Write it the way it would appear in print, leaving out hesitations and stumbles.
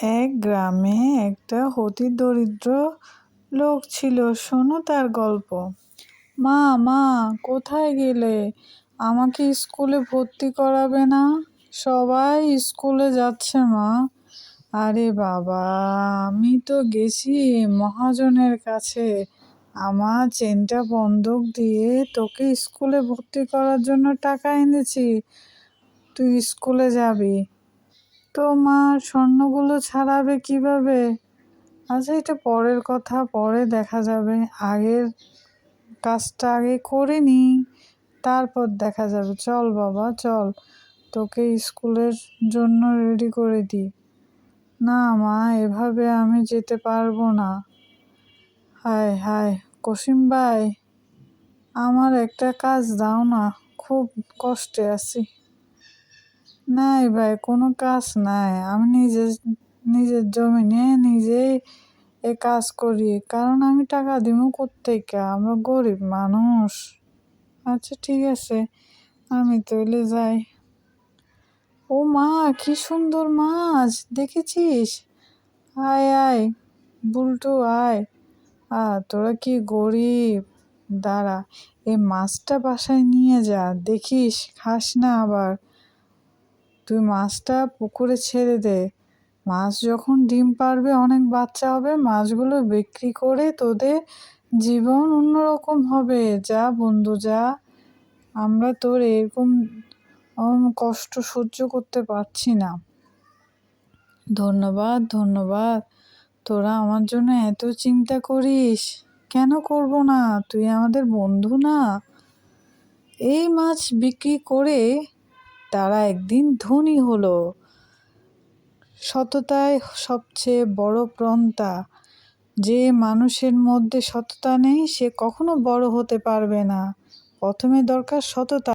এক গ্রামে একটা অতি দরিদ্র লোক ছিল। শোনো তার গল্প। মা মা, কোথায় গেলে? আমাকে স্কুলে ভর্তি করাবে না? সবাই স্কুলে যাচ্ছে মা। আরে বাবা, আমি তো গেছি মহাজনের কাছে, আমার চেনটা বন্ধক দিয়ে তোকে স্কুলে ভর্তি করার জন্য টাকা এনেছি, তুই স্কুলে যাবি। তো মা, স্বর্ণগুলো ছাড়াবে কিভাবে? আচ্ছা, এটা পরের কথা, পরে দেখা যাবে। আগের কাজটা আগে করে নি, তারপর দেখা যাবে। চল বাবা চল, তোকে স্কুলের জন্য রেডি করে দিই। না মা, এভাবে আমি যেতে পারবো না। হায় হায়, কসিম ভাই, আমার একটা কাজ দাও না, খুব কষ্টে আছি। নাই ভাই, কোনো কাজ নাই, আমি নিজের জমিনে নিজেই এ কাজ করি, কারণ আমি টাকা দিব কোত্থেকে, আমরা গরিব মানুষ। আচ্ছা ঠিক আছে, আমি তাহলে যাই। ও মা, কি সুন্দর মাছ দেখেছিস? আয় আয় বুলটু, আয়। তোরা কি গরিব, দাঁড়া, এই মাছটা বাসায় নিয়ে যা, দেখিস খাস না আবার। তুই মাছটা পুকুরে ছেড়ে দে, মাছ যখন ডিম পারবে, অনেক বাচ্চা হবে, মাছগুলো বিক্রি করে তোদের জীবন অন্যরকম হবে। যা বন্ধু যা, আমরা তোর এরকম কষ্ট সহ্য করতে পারছি না। ধন্যবাদ ধন্যবাদ, তোরা আমার জন্য এত চিন্তা করিস। কেন করব না, তুই আমাদের বন্ধু না? এই মাছ বিক্রি করে তারা একদিন ধনী হলো। সততাই সবচেয়ে বড় পন্থা। যে মানুষের মধ্যে সততা নেই, সে কখনো বড় হতে পারবে না। প্রথমে দরকার সততা।